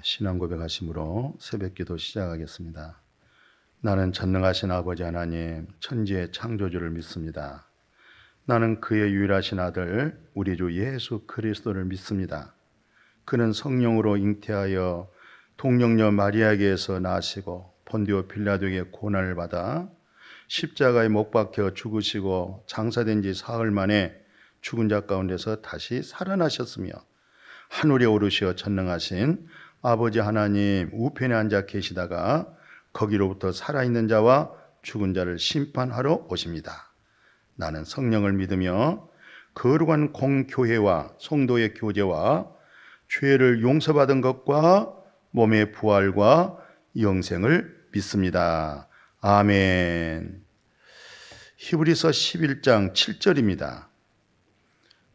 신앙 고백하심으로 새벽기도 시작하겠습니다. 나는 전능하신 아버지 하나님, 천지의 창조주를 믿습니다. 나는 그의 유일하신 아들 우리 주 예수 그리스도를 믿습니다. 그는 성령으로 잉태하여 동정녀 마리아에게서 나시고 본디오 빌라도에게 고난을 받아 십자가에 못 박혀 죽으시고 장사된 지 사흘 만에 죽은 자 가운데서 다시 살아나셨으며 하늘에 오르시어 전능하신 아버지 하나님 우편에 앉아 계시다가 거기로부터 살아있는 자와 죽은 자를 심판하러 오십니다. 나는 성령을 믿으며 거룩한 공교회와 성도의 교제와 죄를 용서받은 것과 몸의 부활과 영생을 믿습니다. 아멘. 히브리서 11장 7절입니다.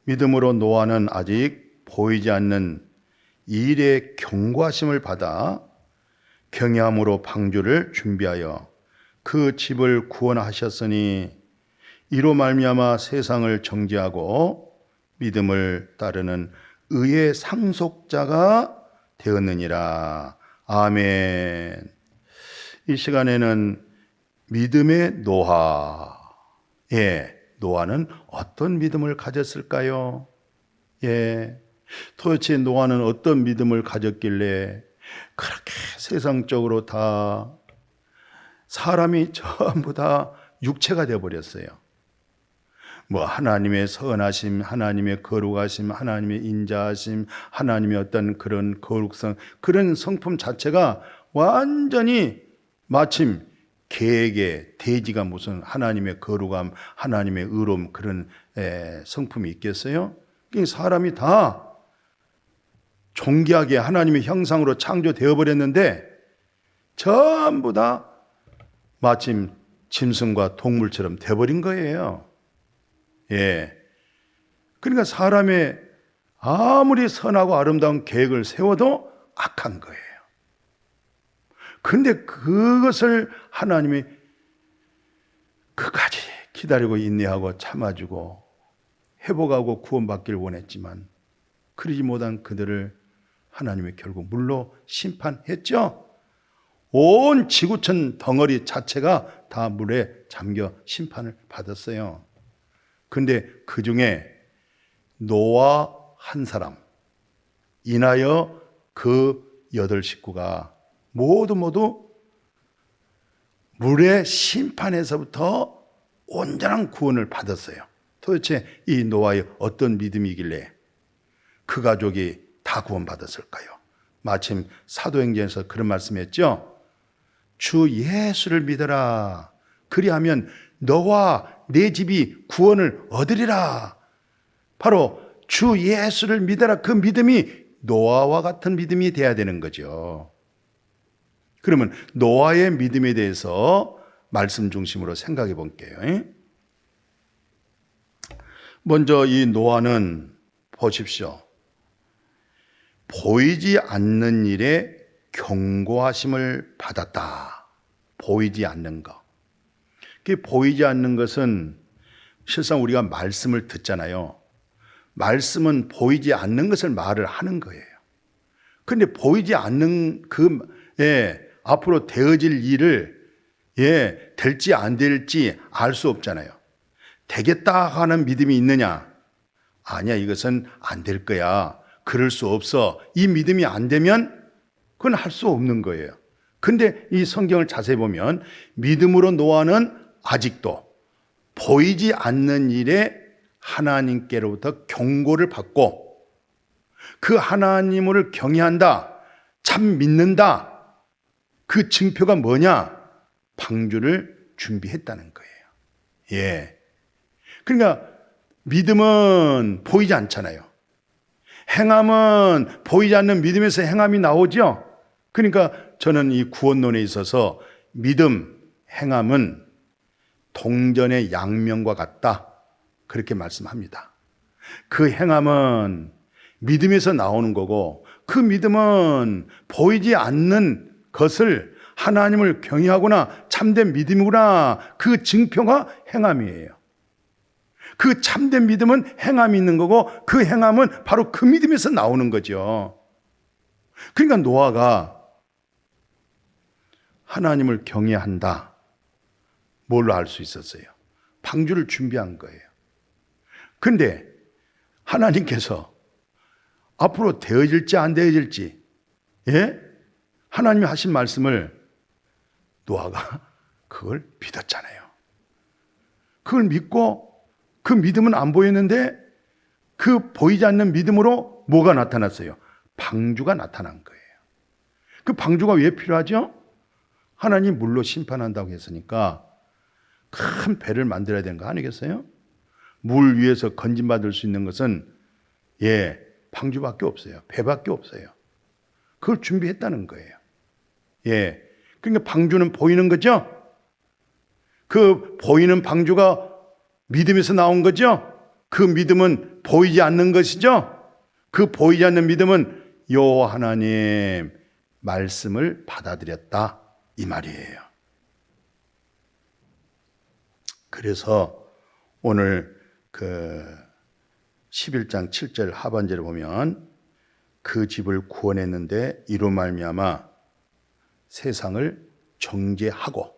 믿음으로 노아는 아직 보이지 않는 일의 경고하심을 받아 경외함으로 방주를 준비하여 그 집을 구원하셨으니 이로 말미암아 세상을 정죄하고 믿음을 따르는 의의 상속자가 되었느니라. 아멘. 이 시간에는 믿음의 노아. 노아는 어떤 믿음을 가졌을까요? 도대체 노아는 어떤 믿음을 가졌길래 그렇게 세상적으로 다 사람이 전부 다 육체가 되어버렸어요. 하나님의 선하심, 하나님의 거룩하심, 하나님의 인자하심, 하나님의 어떤 그런 거룩성, 그런 성품 자체가 완전히 마침 개에게 돼지가 무슨 하나님의 거룩함, 하나님의 의로움 그런 성품이 있겠어요? 사람이 다 존귀하게 하나님의 형상으로 창조되어 버렸는데 전부 다 마침 짐승과 동물처럼 되어버린 거예요. 그러니까 사람의 아무리 선하고 아름다운 계획을 세워도 악한 거예요. 그런데 그것을 하나님이 끝까지 기다리고 인내하고 참아주고 회복하고 구원받기를 원했지만 그러지 못한 그들을 하나님이 결국 물로 심판했죠. 온 지구촌 덩어리 자체가 다 물에 잠겨 심판을 받았어요. 그런데 그 중에 노아 한 사람 인하여 그 8 식구가 모두 물의 심판에서부터 온전한 구원을 받았어요. 도대체 이 노아의 어떤 믿음이길래 그 가족이 다 구원받았을까요? 마침 사도행전에서 그런 말씀했죠. 주 예수를 믿어라. 그리하면 너와 내 집이 구원을 얻으리라. 바로 주 예수를 믿어라. 그 믿음이 노아와 같은 믿음이 돼야 되는 거죠. 그러면 노아의 믿음에 대해서 말씀 중심으로 생각해 볼게요. 먼저 이 노아는 보십시오. 보이지 않는 일에 경고하심을 받았다. 보이지 않는 것. 보이지 않는 것은 실상 우리가 말씀을 듣잖아요. 말씀은 보이지 않는 것을 말을 하는 거예요. 그런데 보이지 않는 앞으로 되어질 일을 될지 안 될지 알 수 없잖아요. 되겠다 하는 믿음이 있느냐? 아니야, 이것은 안 될 거야. 그럴 수 없어. 이 믿음이 안 되면 그건 할 수 없는 거예요. 근데 이 성경을 자세히 보면 믿음으로 노아는 아직도 보이지 않는 일에 하나님께로부터 경고를 받고 그 하나님을 경외한다, 참 믿는다. 그 증표가 뭐냐? 방주를 준비했다는 거예요. 그러니까 믿음은 보이지 않잖아요. 행함은 보이지 않는 믿음에서 행함이 나오죠. 그러니까 저는 이 구원론에 있어서 믿음, 행함은 동전의 양면과 같다. 그렇게 말씀합니다. 그 행함은 믿음에서 나오는 거고 그 믿음은 보이지 않는 것을 하나님을 경외하거나 참된 믿음이구나. 그 증표가 행함이에요. 그 참된 믿음은 행함이 있는 거고 그 행함은 바로 그 믿음에서 나오는 거죠. 그러니까 노아가 하나님을 경외한다. 뭘로 알 수 있었어요? 방주를 준비한 거예요. 근데 하나님께서 앞으로 되어질지 안 되어질지, 예? 하나님이 하신 말씀을 노아가 그걸 믿었잖아요. 그걸 믿고 그 믿음은 안 보였는데 그 보이지 않는 믿음으로 뭐가 나타났어요? 방주가 나타난 거예요. 그 방주가 왜 필요하죠? 하나님 물로 심판한다고 했으니까 큰 배를 만들어야 되는 거 아니겠어요? 물 위에서 건진받을 수 있는 것은 방주밖에 없어요. 배밖에 없어요. 그걸 준비했다는 거예요. 그러니까 방주는 보이는 거죠? 그 보이는 방주가 믿음에서 나온 거죠? 그 믿음은 보이지 않는 것이죠? 그 보이지 않는 믿음은 여호와 하나님 말씀을 받아들였다 이 말이에요. 그래서 오늘 그 11장 7절 하반절을 보면 그 집을 구원했는데 이로 말미암아 세상을 정죄하고,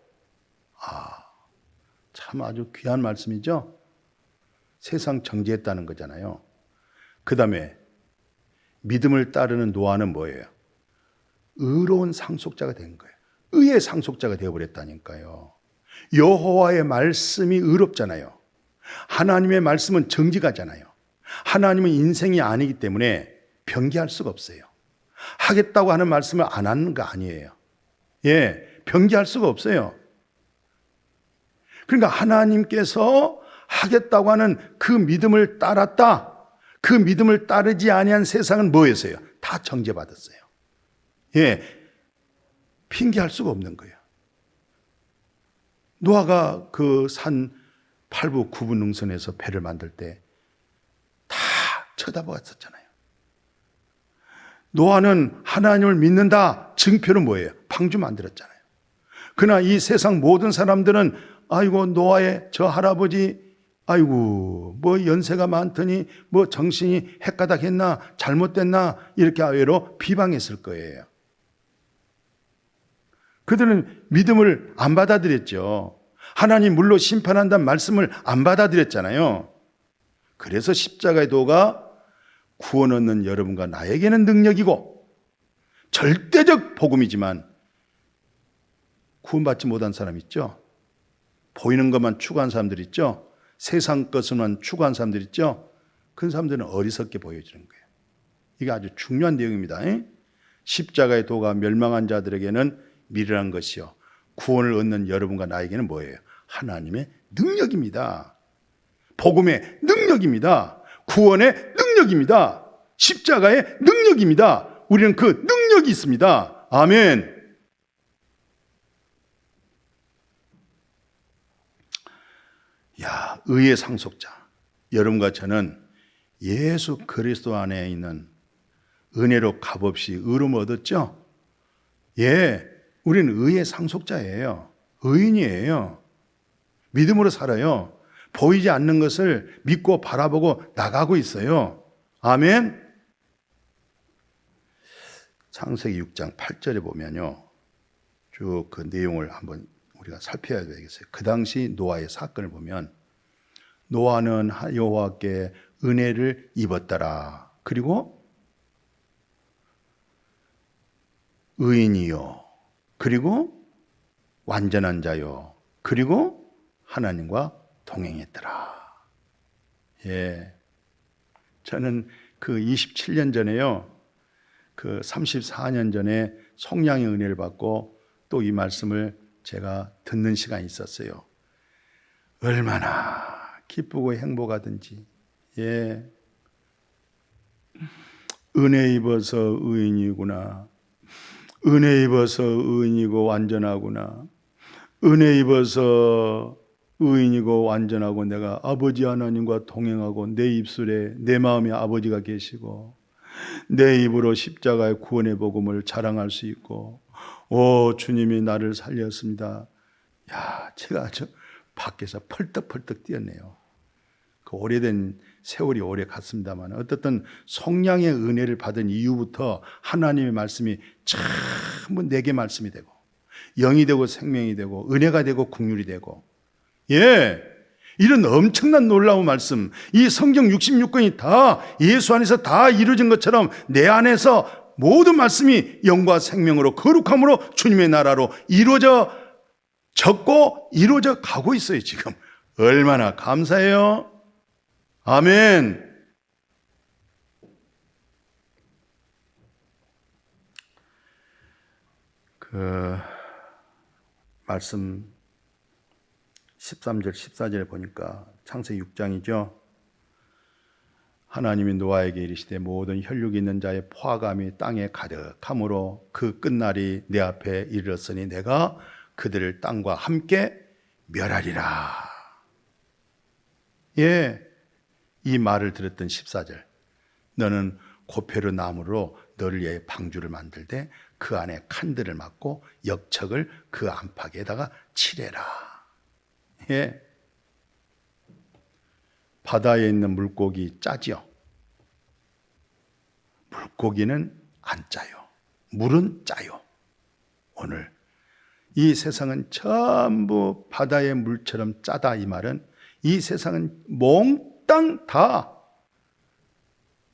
참 아주 귀한 말씀이죠. 세상 정죄했다는 거잖아요. 그 다음에 믿음을 따르는 노아는 뭐예요? 의로운 상속자가 된 거예요. 의의 상속자가 되어버렸다니까요. 여호와의 말씀이 의롭잖아요. 하나님의 말씀은 정직하잖아요. 하나님은 인생이 아니기 때문에 변개할 수가 없어요. 하겠다고 하는 말씀을 안 하는 거 아니에요. 변개할 수가 없어요. 그러니까 하나님께서 하겠다고 하는 그 믿음을 따랐다. 그 믿음을 따르지 아니한 세상은 뭐였어요? 다 정죄받았어요. 핑계할 수가 없는 거예요. 노아가 그 산 8부 9부 능선에서 배를 만들 때 다 쳐다보았었잖아요. 노아는 하나님을 믿는다 증표는 뭐예요? 방주 만들었잖아요. 그러나 이 세상 모든 사람들은 아이고 노아의 저 할아버지 아이고 뭐 연세가 많더니 뭐 정신이 헷가닥했나 잘못됐나 이렇게 아외로 비방했을 거예요. 그들은 믿음을 안 받아들였죠. 하나님 물로 심판한다는 말씀을 안 받아들였잖아요. 그래서 십자가의 도가 구원 얻는 여러분과 나에게는 능력이고 절대적 복음이지만 구원받지 못한 사람 있죠. 보이는 것만 추구한 사람들 있죠. 세상 것만 추구한 사람들 있죠. 그 사람들은 어리석게 보여지는 거예요. 이게 아주 중요한 내용입니다. 십자가의 도가 멸망한 자들에게는 미련한 것이요 구원을 얻는 여러분과 나에게는 뭐예요? 하나님의 능력입니다. 복음의 능력입니다. 구원의 능력입니다. 십자가의 능력입니다. 우리는 그 능력이 있습니다. 아멘. 의의 상속자 여러분과 저는 예수 그리스도 안에 있는 은혜로 값없이 의로움을 얻었죠. 우리는 의의 상속자예요. 의인이에요. 믿음으로 살아요. 보이지 않는 것을 믿고 바라보고 나가고 있어요. 아멘. 창세기 6장 8절에 보면요, 쭉 그 내용을 한번 우리가 살펴야 되겠어요. 그 당시 노아의 사건을 보면 노아는 여호와께 은혜를 입었더라. 그리고 의인이요. 그리고 완전한 자요. 그리고 하나님과 동행했더라. 저는 그 27년 전에요. 그 34년 전에 성령의 은혜를 받고 또 이 말씀을 제가 듣는 시간이 있었어요. 얼마나 기쁘고 행복하든지. 은혜 입어서 의인이구나. 은혜 입어서 의인이고 완전하구나. 은혜 입어서 의인이고 완전하고 내가 아버지 하나님과 동행하고 내 입술에 내 마음에 아버지가 계시고 내 입으로 십자가의 구원의 복음을 자랑할 수 있고 오 주님이 나를 살렸습니다. 제가 아주 밖에서 펄떡펄떡 뛰었네요. 그 오래된 세월이 오래 갔습니다만 어떻든 성령의 은혜를 받은 이후부터 하나님의 말씀이 전부 내게 말씀이 되고 영이 되고 생명이 되고 은혜가 되고 긍휼이 되고, 이런 엄청난 놀라운 말씀, 이 성경 66권이 다 예수 안에서 다 이루어진 것처럼 내 안에서 모든 말씀이 영과 생명으로 거룩함으로 주님의 나라로 이루어졌고 이루어져 가고 있어요. 지금 얼마나 감사해요. 아멘. 그 말씀 13절 14절에 보니까 창세기 6장이죠. 하나님이 노아에게 이르시되 모든 혈육이 있는 자의 포화감이 땅에 가득함으로 그 끝날이 내 앞에 이르렀으니 내가 그들을 땅과 함께 멸하리라. 이 말을 들었던 14절, 너는 고페르 나무로 너를 위해 방주를 만들되 그 안에 칸들을 막고 역척을 그 안팎에다가 칠해라. 바다에 있는 물고기 짜죠. 물고기는 안 짜요. 물은 짜요. 오늘 이 세상은 전부 바다의 물처럼 짜다, 이 말은 이 세상은 몽땅 다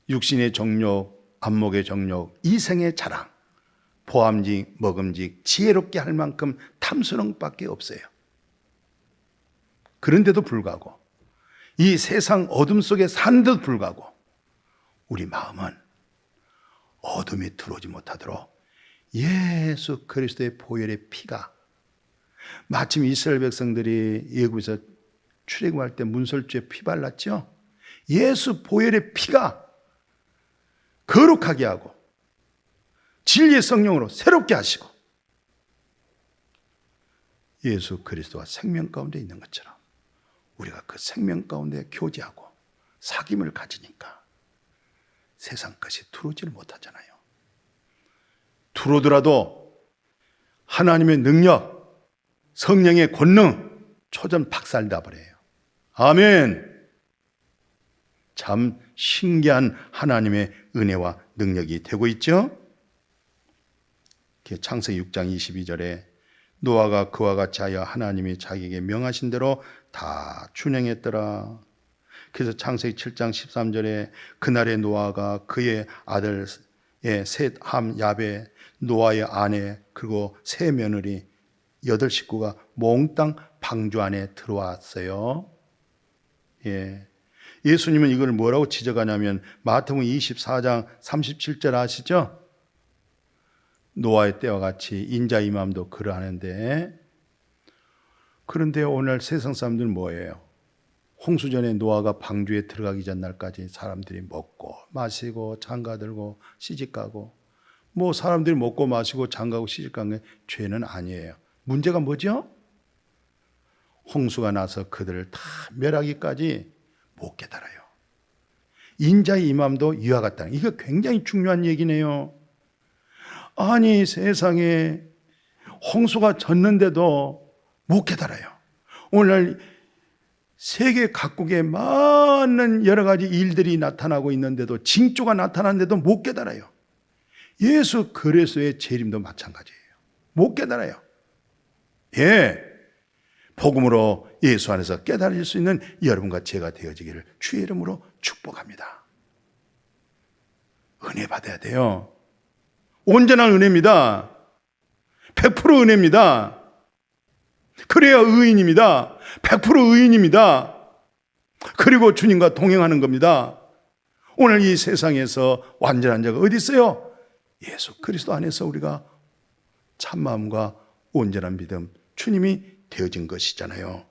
육신의 정욕, 안목의 정욕, 이생의 자랑, 보암직, 먹음직, 지혜롭게 할 만큼 탐스러움밖에 없어요. 그런데도 불구하고 이 세상 어둠 속에 산데도 불구하고 우리 마음은 어둠이 들어오지 못하도록 예수 그리스도의 보혈의 피가, 마침 이스라엘 백성들이 애굽에서 출애굽할 때 문설주에 피 발랐죠. 예수 보혈의 피가 거룩하게 하고 진리의 성령으로 새롭게 하시고 예수 그리스도와 생명 가운데 있는 것처럼 우리가 그 생명 가운데 교제하고 사귐을 가지니까 세상 것이 들어오지를 못하잖아요. 들어오더라도 하나님의 능력, 성령의 권능 초전 박살나 버려요. 아멘. 참 신기한 하나님의 은혜와 능력이 되고 있죠. 창세기 6장 22절에 노아가 그와 같이 하여 하나님이 자기에게 명하신 대로 다 준행했더라. 그래서 창세기 7장 13절에 그날의 노아가 그의 아들의 셋, 함, 야베, 노아의 아내 그리고 세 며느리 8식구가 몽땅 방주 안에 들어왔어요. 예수님은 이걸 뭐라고 지적하냐면 마태복음 24장 37절 아시죠? 노아의 때와 같이 인자 임함도 그러하는데, 그런데 오늘 세상 사람들은 뭐예요? 홍수전에 노아가 방주에 들어가기 전날까지 사람들이 먹고 마시고 장가들고 시집가고, 뭐 사람들이 먹고 마시고 장가고 시집간 게 죄는 아니에요. 문제가 뭐죠? 홍수가 나서 그들을 다 멸하기까지 못 깨달아요. 인자의 임함도 이와 같다는, 이거 굉장히 중요한 얘기네요. 아니 세상에 홍수가 졌는데도 못 깨달아요. 오늘 세계 각국에 많은 여러 가지 일들이 나타나고 있는데도, 징조가 나타나는데도 못 깨달아요. 예수 그리스도의 재림도 마찬가지예요. 못 깨달아요. 복음으로 예수 안에서 깨달을 수 있는 여러분과 제가 되어지기를 주의 이름으로 축복합니다. 은혜 받아야 돼요. 온전한 은혜입니다. 100% 은혜입니다. 그래야 의인입니다. 100% 의인입니다. 그리고 주님과 동행하는 겁니다. 오늘 이 세상에서 완전한 자가 어디 있어요? 예수 그리스도 안에서 우리가 참마음과 온전한 믿음, 주님이 되어진 것이잖아요.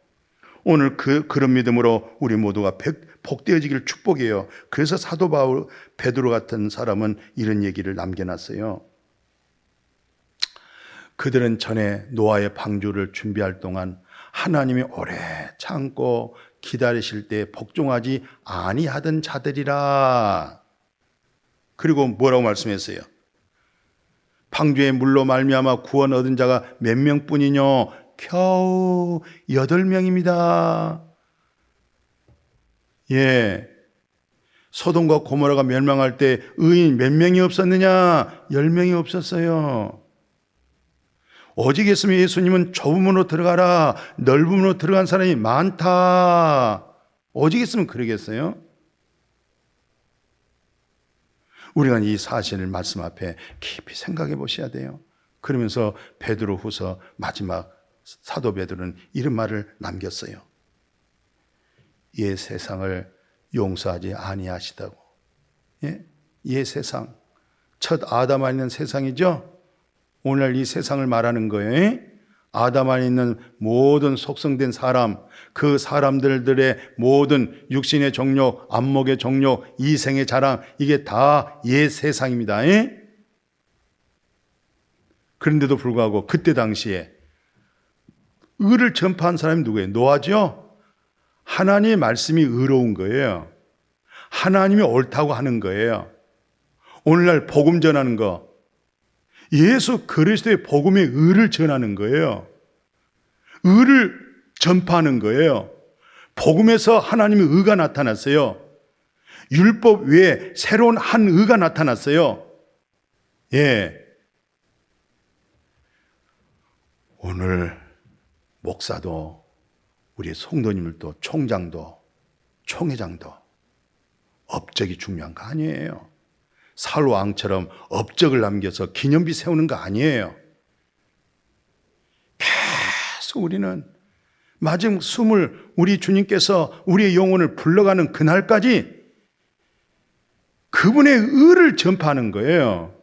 오늘 그런 믿음으로 우리 모두가 복되어지기를 축복해요. 그래서 사도 바울, 베드로 같은 사람은 이런 얘기를 남겨놨어요. 그들은 전에 노아의 방주를 준비할 동안 하나님이 오래 참고 기다리실 때 복종하지 아니하던 자들이라. 그리고 뭐라고 말씀했어요? 방주의 물로 말미암아 구원 얻은 자가 몇 명뿐이뇨? 겨우 8명입니다. 소돔과 고모라가 멸망할 때 의인 몇 명이 없었느냐? 10명이 없었어요. 오직 했으면 예수님은 좁은 문으로 들어가라, 넓은 문으로 들어간 사람이 많다. 오직 했으면 그러겠어요? 우리가 이 사실을 말씀 앞에 깊이 생각해 보셔야 돼요. 그러면서 베드로후서 마지막 사도 베드로는 이런 말을 남겼어요. 옛 세상을 용서하지 아니하시다고. 옛 세상, 첫 아담 안에 있는 세상이죠. 오늘 이 세상을 말하는 거예요. 아담 안에 있는 모든 속성된 사람, 그 사람들의 모든 육신의 정욕, 안목의 정욕, 이생의 자랑, 이게 다 옛 세상입니다. 그런데도 불구하고 그때 당시에 의를 전파한 사람이 누구예요? 노아죠. 하나님의 말씀이 의로운 거예요. 하나님이 옳다고 하는 거예요. 오늘날 복음 전하는 거, 예수 그리스도의 복음의 의를 전하는 거예요. 의를 전파하는 거예요. 복음에서 하나님의 의가 나타났어요. 율법 외에 새로운 한 의가 나타났어요. 오늘 목사도 우리 성도님들도 총장도 총회장도 업적이 중요한 거 아니에요. 사울 왕처럼 업적을 남겨서 기념비 세우는 거 아니에요. 계속 우리는 마지막 숨을 우리 주님께서 우리의 영혼을 불러가는 그날까지 그분의 의를 전파하는 거예요.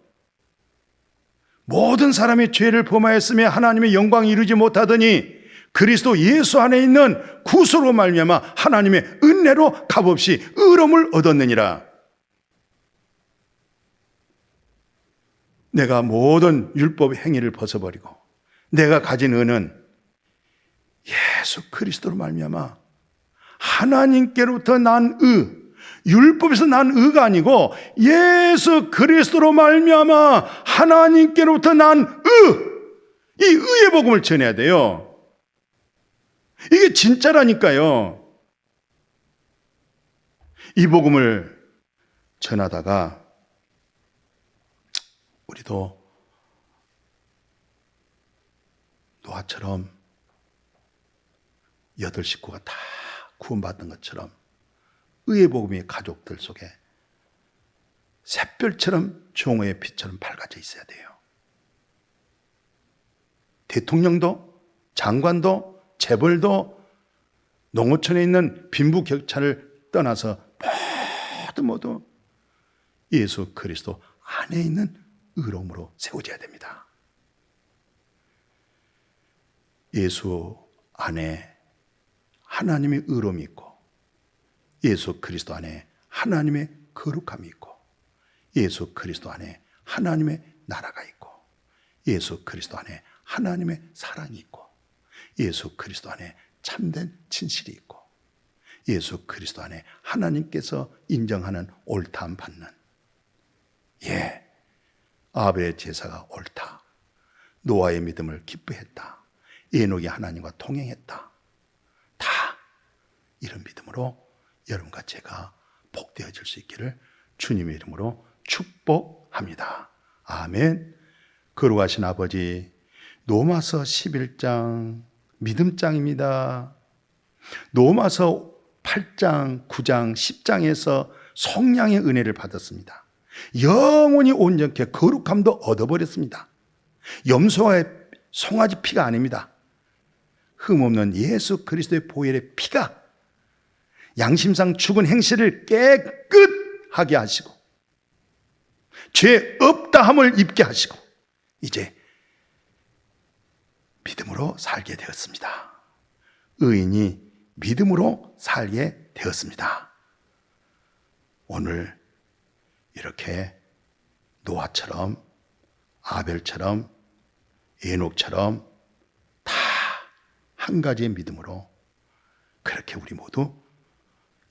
모든 사람이 죄를 범하였으며 하나님의 영광이 이루지 못하더니 그리스도 예수 안에 있는 구속으로 말미암아 하나님의 은혜로 값없이 의로움을 얻었느니라. 내가 모든 율법 행위를 벗어버리고 내가 가진 의는 예수 그리스도로 말미암아 하나님께로부터 난 의, 율법에서 난 의가 아니고 예수 그리스도로 말미암아 하나님께로부터 난 의, 이 의의 복음을 전해야 돼요. 이게 진짜라니까요. 이 복음을 전하다가 우리도 노아처럼 8 식구가 다 구원받은 것처럼 의의 복음이 가족들 속에 샛별처럼 종의 빛처럼 밝아져 있어야 돼요. 대통령도 장관도 재벌도 농어촌에 있는 빈부격차를 떠나서 모두 예수 그리스도 안에 있는 의로움으로 세워져야 됩니다. 예수 안에 하나님의 의로움이 있고 예수 그리스도 안에 하나님의 거룩함이 있고 예수 그리스도 안에 하나님의 나라가 있고 예수 그리스도 안에 하나님의 사랑이 있고 예수 그리스도 안에 참된 진실이 있고 예수 그리스도 안에 하나님께서 인정하는 옳다함 받는 아벨의 제사가 옳다. 노아의 믿음을 기뻐했다. 에녹이 하나님과 동행했다. 다 이런 믿음으로 여러분과 제가 복되어질 수 있기를 주님의 이름으로 축복합니다. 아멘. 거룩하신 아버지, 로마서 11장 믿음장입니다. 로마서 8장, 9장, 10장에서 성량의 은혜를 받았습니다. 영원히 온전케 거룩함도 얻어버렸습니다. 염소와 송아지 피가 아닙니다. 흠없는 예수 그리스도의 보혈의 피가 양심상 죽은 행실을 깨끗하게 하시고 죄 없다함을 입게 하시고 이제 믿음으로 살게 되었습니다. 의인이 믿음으로 살게 되었습니다. 오늘 이렇게 노아처럼 아벨처럼 에녹처럼 다 한 가지의 믿음으로 그렇게 우리 모두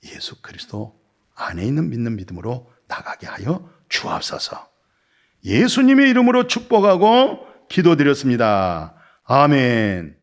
예수 그리스도 안에 있는 믿는 믿음으로 나가게 하여 주옵소서. 예수님의 이름으로 축복하고 기도드렸습니다. 아멘.